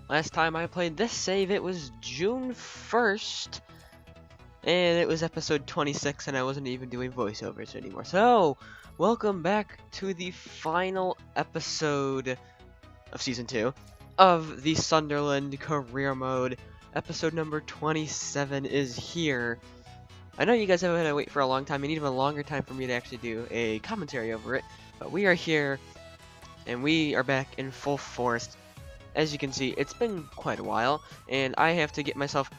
Last time I played this save, it was June 1st, and it was episode 26, and I wasn't even doing voiceovers anymore. So, welcome back to the final episode of Season 2 of the Sunderland Career Mode. Episode number 27 is here. I know you guys have had to wait for a long time, and even a longer time for me to actually do a commentary over it, but we are here, and we are back in full force. As you can see, it's been quite a while, and I have to get myself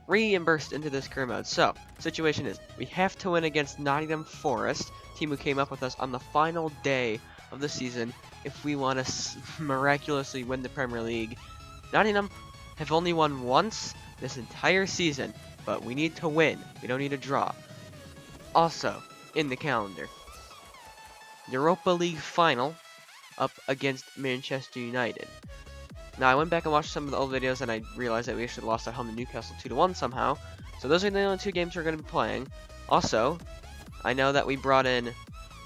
reimbursed into this career mode. So, situation is, we have to win against Nottingham Forest, team who came up with us on the final day of the season, if we want to miraculously win the Premier League. Nottingham have only won once this entire season, but we need to win. We don't need a draw. Also, in the calendar, Europa League final up against Manchester United. Now, I went back and watched some of the old videos, and I realized that we actually lost at home to Newcastle 2-1 somehow. So those are the only two games we're going to be playing. Also, I know that we brought in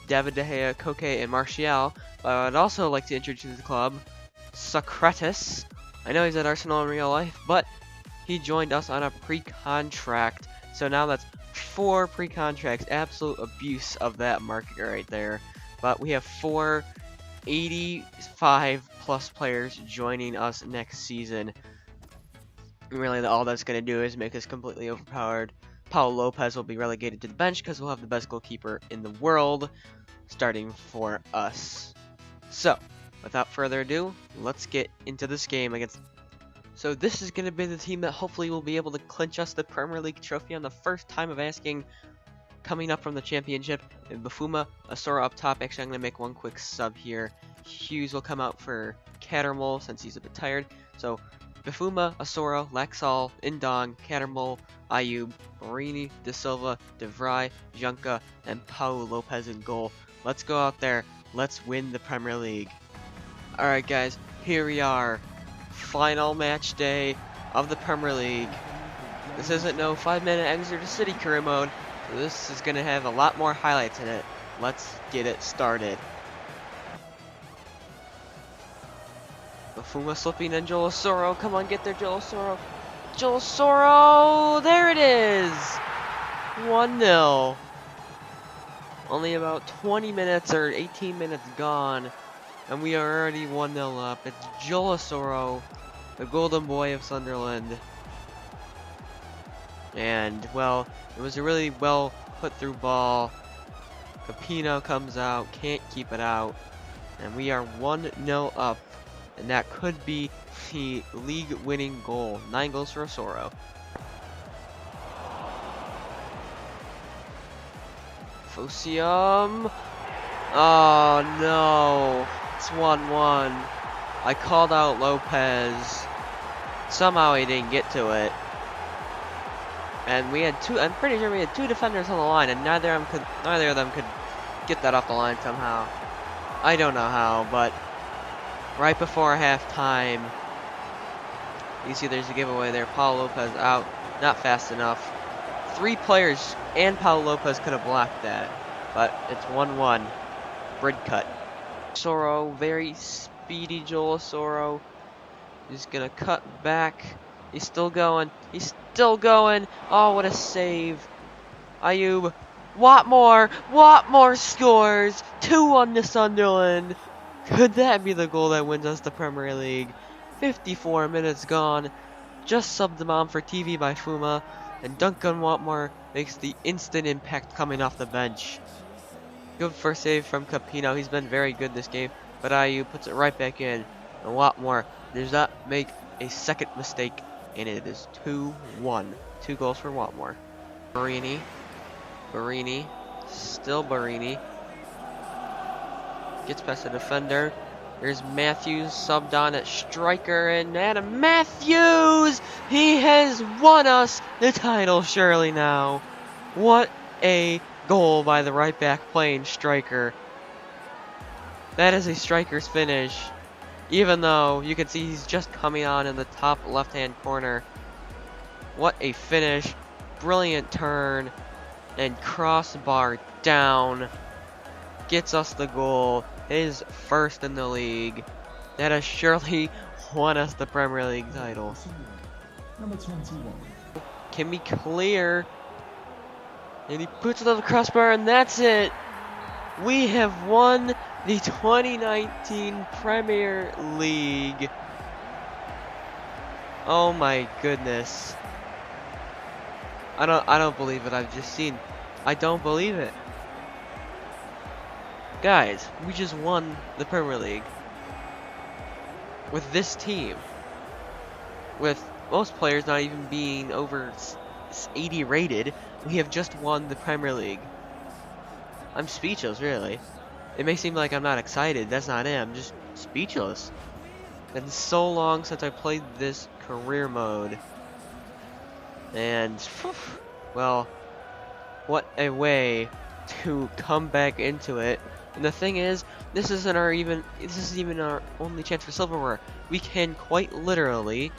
David De Gea, Koke, and Martial, but I'd also like to introduce the club, Socrates. I know he's at Arsenal in real life, but he joined us on a pre-contract. So now that's 4 pre-contracts. Absolute abuse of that market right there. But we have 4 85 plus players joining us next season. And really, all that's going to do is make us completely overpowered. Paulo Lopez will be relegated to the bench because we'll have the best goalkeeper in the world starting for us. So, without further ado, let's get into this game against... So this is going to be the team that hopefully will be able to clinch us the Premier League trophy on the first time of asking, coming up from the championship. And Bafuma, Asora up top. Actually, I'm going to make one quick sub here. Hughes will come out for Cattermole since he's a bit tired. So, Bafuma, Asora, Laxall, Indong, Cattermole, Ayub, Morini, De Silva, De Vrij, Junca, and Paulo Lopez in goal. Let's go out there. Let's win the Premier League. Alright guys, here we are. Final match day of the Premier League. This isn't no 5-minute Exeter City career mode. So this is going to have a lot more highlights in it. Let's get it started. Bafuma slipping and Joel Asoro. Come on, get there, Joel Asoro. Joel Asoro! There it is! 1-0. Only about 20 minutes or 18 minutes gone, and we are already 1-0 up. It's Joel Asoro, the golden boy of Sunderland. And, well, it was a really well put through ball. Capino comes out, can't keep it out, and we are 1-0 up. And that could be the league-winning goal. 9 goals for Asoro. Fosium. Oh no. It's 1-1. I called out Lopez. Somehow he didn't get to it. And we had 2, I'm pretty sure we had 2 defenders on the line, and neither of them could get that off the line somehow. I don't know how, but right before halftime, you see there's a giveaway there. Paulo Lopez out, not fast enough. 3 players and Paulo Lopez could have blocked that, but it's 1-1. Brid cut. Asoro, very speedy Joel Asoro. He's gonna cut back. He's still going. He's still going. Oh, what a save. Ayub. Watmore scores. 2-1 to Sunderland. Could that be the goal that wins us the Premier League? 54 minutes gone. Just subbed him on for TV by Fuma. And Duncan Watmore makes the instant impact coming off the bench. Good first save from Capino. He's been very good this game. But Ayu puts it right back in. And Watmore does not make a second mistake. And it is 2-1. 2 goals for Watmore. Barini. Still Barini. Gets past the defender. There's Matthews subbed on at striker, and Adam Matthews! He has won us the title surely now. What a goal by the right back playing striker. That is a striker's finish. Even though you can see he's just coming on in the top left-hand corner. What a finish. Brilliant turn. And crossbar down. Gets us the goal. His first in the league. That is surely won us the Premier League title. Number 21. Can be clear. And he puts it on the crossbar, and that's it. We have won the 2019 Premier League. Oh my goodness. I don't believe it I've just seen. I don't believe it. Guys, we just won the Premier League. With this team. With most players not even being over 80 rated, we have just won the Premier League. I'm speechless, really. It may seem like I'm not excited. That's not it. I'm just speechless. It's been so long since I played this career mode. And, well, what a way to come back into it. And the thing is, this isn't even our only chance for silverware. We can quite literally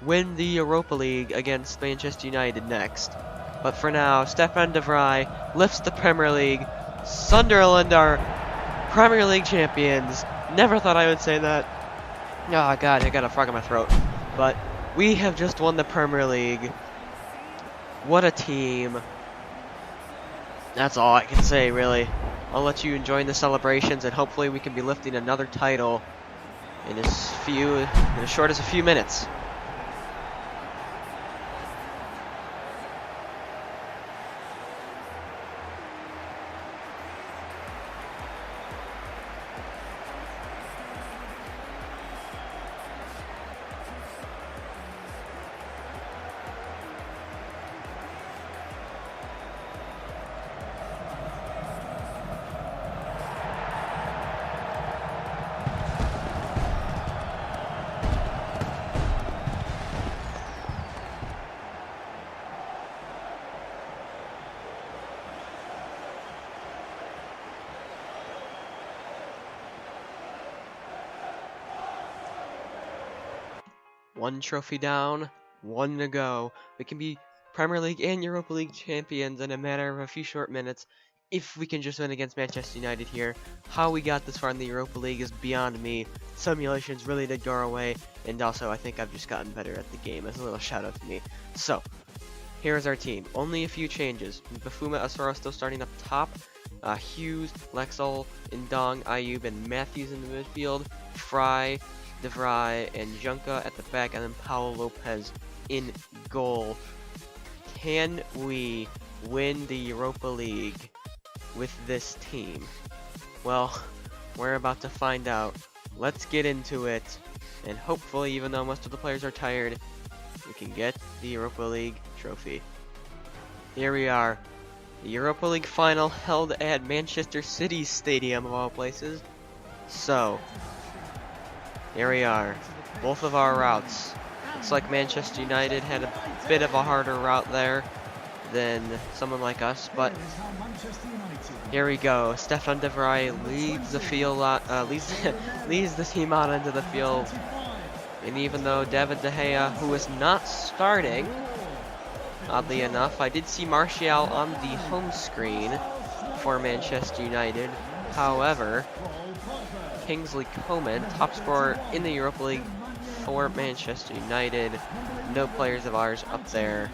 win the Europa League against Manchester United next. But for now, Stefan de Vrij lifts the Premier League. Sunderland are Premier League champions. Never thought I would say that. Oh god, I got a frog in my throat. But we have just won the Premier League. What a team. That's all I can say, really. I'll let you enjoy the celebrations, and hopefully we can be lifting another title in as short as a few minutes. One trophy down, one to go. We can be Premier League and Europa League champions in a matter of a few short minutes if we can just win against Manchester United here. How we got this far in the Europa League is beyond me. Simulations really did go our way, and also I think I've just gotten better at the game. As a little shout out to me. So, here's our team. Only a few changes. Bafuma Asoro still starting up top. Hughes, Lexol, Ndong, Ayub, and Matthews in the midfield. Fry, De Vrij, and Junka at the back, and then Paulo Lopez in goal. Can we win the Europa League with this team? Well, we're about to find out. Let's get into it, and hopefully, even though most of the players are tired, we can get the Europa League trophy. Here we are, the Europa League final held at Manchester City Stadium of all places. So, here we are, both of our routes. Looks like Manchester United had a bit of a harder route there than someone like us, but here we go. Stefan de Vrij leads the field leads the team out into the field. And even though David De Gea, who is not starting, oddly enough, I did see Martial on the home screen for Manchester United. However, Kingsley Coman, top scorer in the Europa League for Manchester United. No players of ours up there.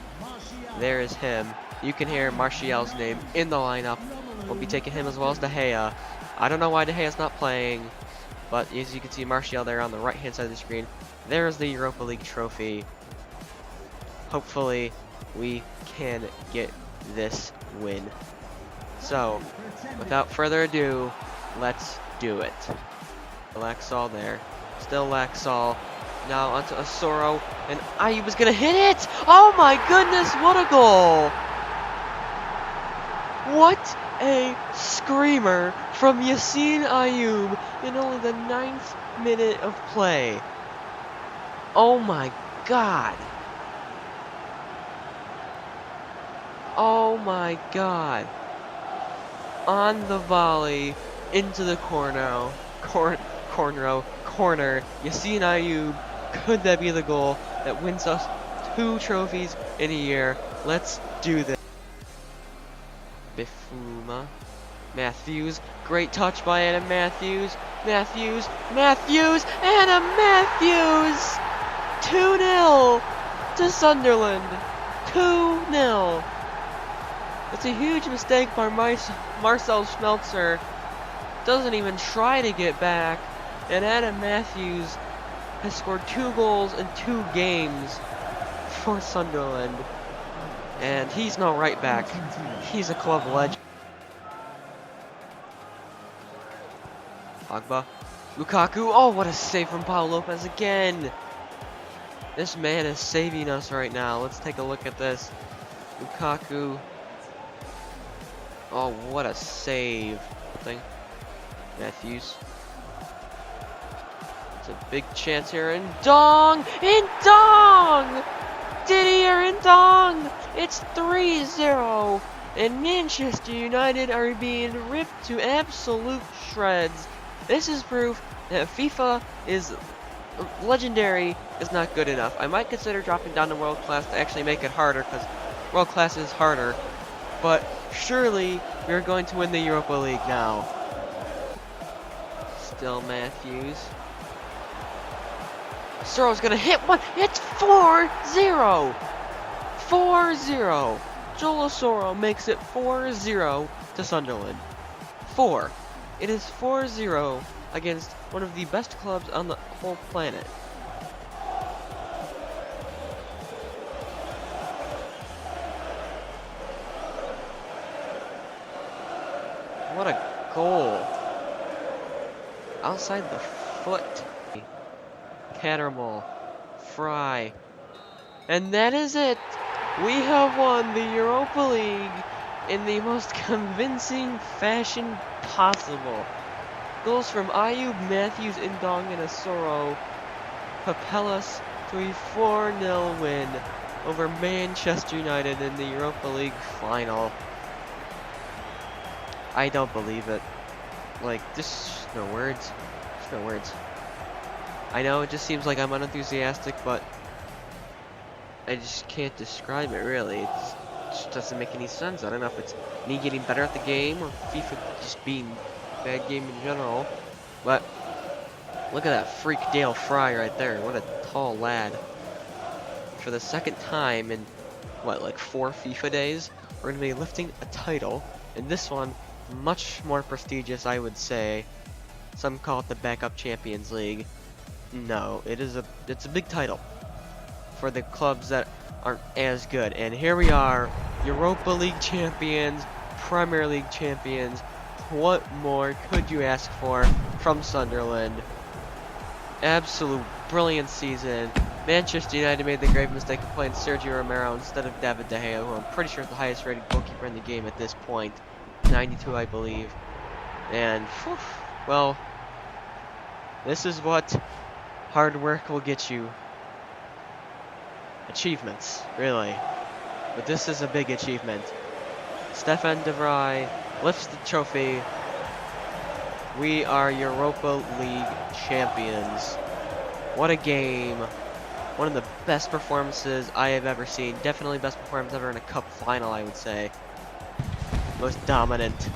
There is him. You can hear Martial's name in the lineup. We'll be taking him as well as De Gea. I don't know why De Gea's not playing, but as you can see Martial there on the right hand side of the screen. There's the Europa League trophy. Hopefully we can get this win. So, without further ado, let's do it. Laxall there. Still Laxall. Now onto Asoro. And Ayub is going to hit it! Oh my goodness, what a goal! What a screamer from Yassine Ayub in only the 9th minute of play. Oh my god. Oh my god. On the volley, into the corner. Yassine Ayub, could that be the goal that wins us 2 trophies in a year? Let's do this. Bifuma, Matthews, great touch by Adam Matthews, Matthews, Anna Matthews! 2-0 to Sunderland. 2-0. It's a huge mistake by Marcel Schmelzer. Doesn't even try to get back. And Adam Matthews has scored 2 goals in 2 games for Sunderland. And he's no right back. He's a club legend. Pogba. Lukaku. Oh, what a save from Paulo Lopez again. This man is saving us right now. Let's take a look at this. Lukaku. Oh, what a save. Matthews. It's a big chance here. And Dong! Didier Ndong! It's 3-0. And Manchester United are being ripped to absolute shreds. This is proof that FIFA is legendary is not good enough. I might consider dropping down to world class to actually make it harder, because world class is harder. But surely we're going to win the Europa League now. Still Matthews. Soro's gonna hit one. It's 4-0. 4-0. Joel Soro makes it 4-0 to Sunderland. 4. It is 4-0 against one of the best clubs on the whole planet. What a goal. Outside the foot. Cattermole. Fry. And that is it. We have won the Europa League in the most convincing fashion possible. Goals from Ayub, Matthews, Ndong, and Asoro propel us to a 4-0 win over Manchester United in the Europa League final. I don't believe it. Like, just no words. Just no words. I know it just seems like I'm unenthusiastic, but I just can't describe it really. It just doesn't make any sense. I don't know if it's me getting better at the game or FIFA just being a bad game in general. But look at that freak Dale Fry right there. What a tall lad. For the second time in, what, like 4 FIFA days, we're going to be lifting a title. And this one, much more prestigious, I would say. Some call it the Backup Champions League. No, it's a big title for the clubs that aren't as good. And here we are, Europa League champions, Premier League champions. What more could you ask for from Sunderland? Absolute brilliant season. Manchester United made the grave mistake of playing Sergio Romero instead of David De Gea, who I'm pretty sure is the highest rated goalkeeper in the game at this point. 92, I believe. And, whew, well, this is what hard work will get you. Achievements, really. But this is a big achievement. Stefan de Vrij lifts the trophy. We are Europa League champions. What a game. One of the best performances I have ever seen. Definitely best performance ever in a cup final, I would say. Most dominant.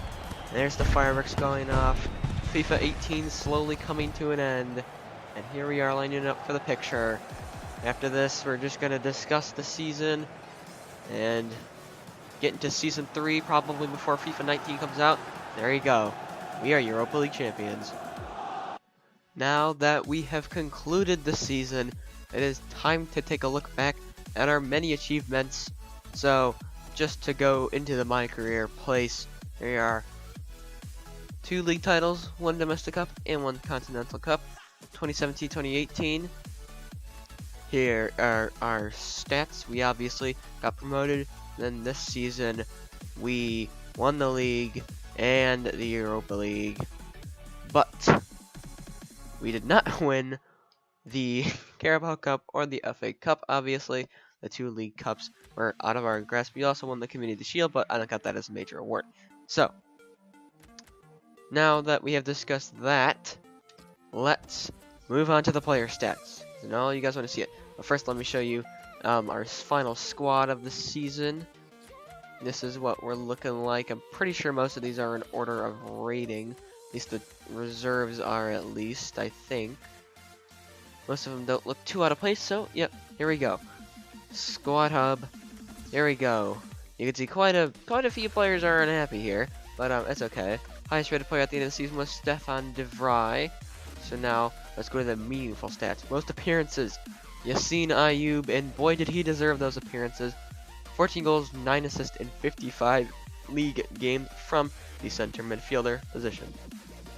There's the fireworks going off. FIFA 18 slowly coming to an end. And here we are lining up for the picture. After this, we're just going to discuss the season and get into Season 3 probably before FIFA 19 comes out. There you go. We are Europa League champions. Now that we have concluded the season, it is time to take a look back at our many achievements. So, just to go into the My Career place, here are 2 league titles, 1 Domestic Cup, and 1 Continental Cup, 2017-2018. Here are our stats. We obviously got promoted. Then this season, we won the league and the Europa League. But we did not win the Carabao Cup or the FA Cup, obviously. The 2 league cups were out of our grasp. We also won the Community Shield, but I don't got that as a major award. So, now that we have discussed that, let's move on to the player stats. So now you guys want to see it. But first, let me show you our final squad of the season. This is what we're looking like. I'm pretty sure most of these are in order of rating. At least the reserves are, at least, I think. Most of them don't look too out of place, so, yep, here we go. Squad hub. Here we go. You can see quite a few players are unhappy here, but it's okay. Highest rated player at the end of the season was Stefan de Vrij. So now let's go to the meaningful stats. Most appearances, Yassine Ayoub, and boy did he deserve those appearances. 14 goals, 9 assists in 55 league games from the center midfielder position.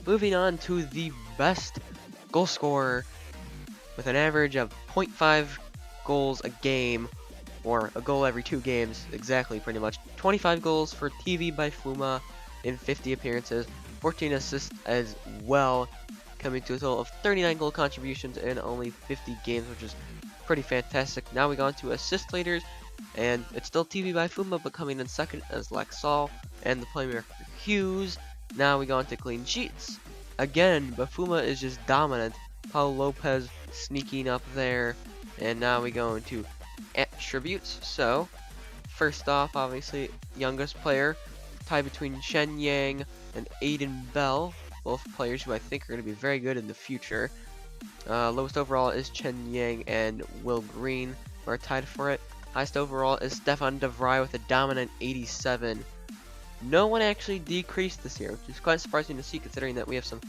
Moving on to the best goal scorer with an average of 0.5 goals a game, or a goal every 2 games, exactly, pretty much. 25 goals for TV by Fuma in 50 appearances, 14 assists as well, coming to a total of 39 goal contributions in only 50 games, which is pretty fantastic. Now we go on to assist leaders, and it's still TV by Fuma, but coming in second as Lexall and the playmaker Hughes. Now we go on to clean sheets. Again, Bafuma is just dominant. Paul Lopez sneaking up there. And now we go into attributes. So, first off, obviously, youngest player, tied between Chen Yang and Aiden Bell, both players who I think are going to be very good in the future. Lowest overall is Chen Yang and Will Green, who are tied for it. Highest overall is Stefan de Vrij with a dominant 87. No one actually decreased this year, which is quite surprising to see considering that we have some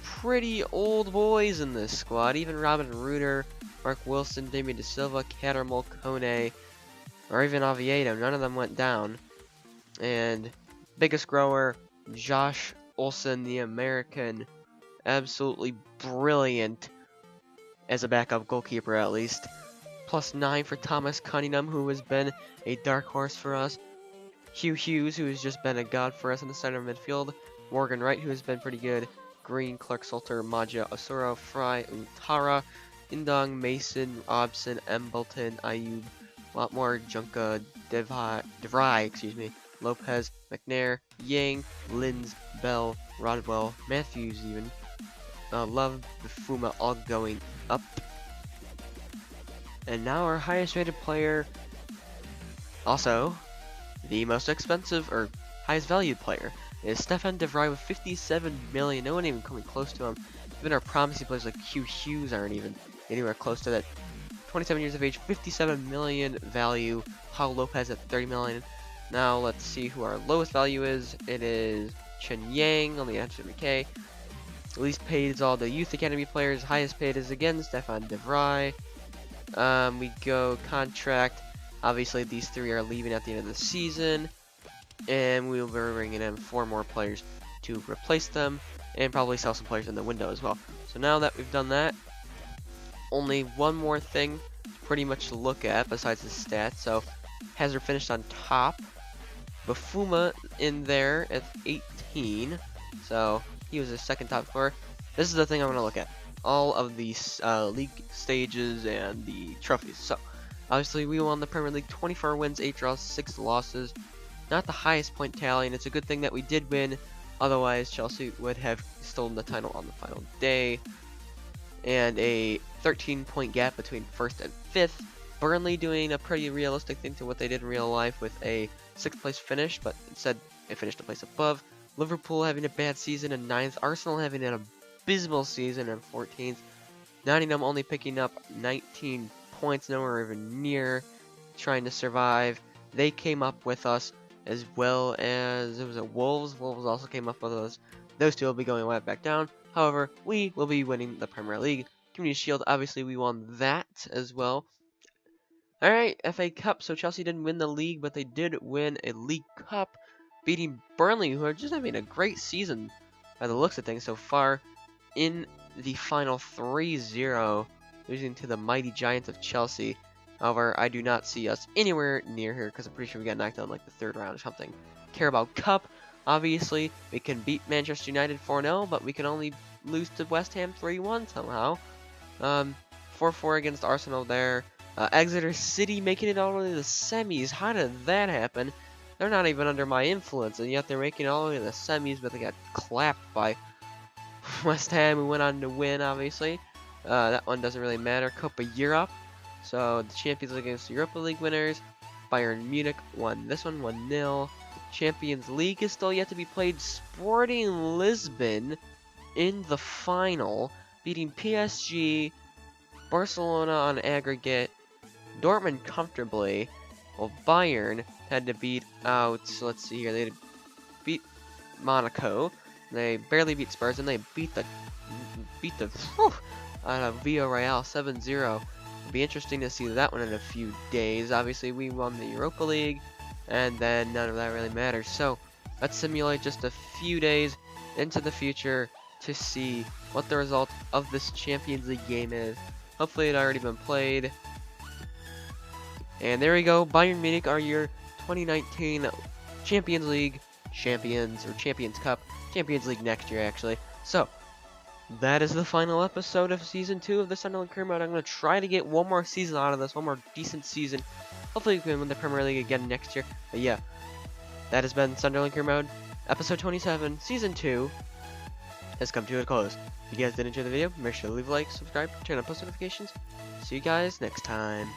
pretty old boys in this squad. Even Robin Reuter, Mark Wilson, Damien De Silva, Cattermole, Kone, or even Oviedo. None of them went down. And biggest grower, Josh Olsen, the American. Absolutely brilliant as a backup goalkeeper, at least. +9 for Thomas Cunningham, who has been a dark horse for us. Hugh Hughes, who has just been a god for us in the center midfield. Morgan Wright, who has been pretty good. Green, Clark Salter, Maja Osuro, Fry, Utara, Indong, Mason, Obson, Embleton, Ayub, Lotmore, Junka, DeVry, Lopez, McNair, Yang, Linz, Bell, Rodwell, Matthews even. Love, Bafuma all going up. And now our highest rated player, also the most expensive or highest valued player, is Stefan de Vrij with 57 million. No one even coming close to him. Even our promising players like Hugh Hughes aren't even anywhere close to that. 27 years of age, 57 million value. Paul Lopez at 30 million. Now let's see who our lowest value is. It is Chen Yang on the HMK. Least paid is all the Youth Academy players. Highest paid is again Stefan de Vrij. We go contract. Obviously, these 3 are leaving at the end of the season, and we will be bringing in 4 more players to replace them, and probably sell some players in the window as well. So now that we've done that, only one more thing pretty much to look at besides the stats. So, Hazard finished on top. Bafuma in there at 18, so he was the second top scorer. This is the thing I'm going to look at. All of these league stages and the trophies. So, obviously, we won the Premier League, 24 wins, 8 draws, 6 losses. Not the highest point tally, and it's a good thing that we did win. Otherwise, Chelsea would have stolen the title on the final day. And a 13-point gap between 1st and 5th. Burnley doing a pretty realistic thing to what they did in real life with a 6th place finish, but instead it finished a place above. Liverpool having a bad season in 9th. Arsenal having an abysmal season in 14th. Nottingham only picking up 19 points, nowhere even near trying to survive. They came up with us, as well as it was Wolves. Wolves also came up with us. Those two will be going right back down. However, we will be winning the Premier League. Community Shield, obviously we won that as well. Alright, FA Cup. So Chelsea didn't win the league, but they did win a League Cup, beating Burnley, who are just having a great season by the looks of things so far, in the final 3-0, losing to the mighty Giants of Chelsea. However, I do not see us anywhere near here because I'm pretty sure we got knocked out in like the 3rd round or something. Carabao Cup, obviously, we can beat Manchester United 4-0, but we can only lose to West Ham 3-1 somehow. 4-4 against Arsenal there. Exeter City making it all the way to the semis. How did that happen? They're not even under my influence, and yet they're making it all the way to the semis, but they got clapped by West Ham, who went on to win, obviously. That one doesn't really matter. Copa Europe. So, the Champions League against the Europa League winners. Bayern Munich won this one, 1-0. Champions League is still yet to be played. Sporting Lisbon in the final, beating PSG, Barcelona on aggregate, Dortmund comfortably, while Bayern had to beat out, let's see here, they had to beat Monaco, they barely beat Spurs, and they beat the Villarreal 7-0. It'll be interesting to see that one in a few days. Obviously, we won the Europa League, and then none of that really matters. So let's simulate just a few days into the future to see what the result of this Champions League game is. Hopefully, it already been played. And there we go. Bayern Munich are your 2019 Champions League champions, or Champions Cup. Champions League next year, actually. So, that is the final episode of Season 2 of the Sunderland Career Mode. I'm going to try to get one more season out of this, one more decent season. Hopefully we can win the Premier League again next year. But yeah, that has been Sunderland Career Mode. Episode 27, Season 2 has come to a close. If you guys did enjoy the video, make sure to leave a like, subscribe, turn on post notifications. See you guys next time.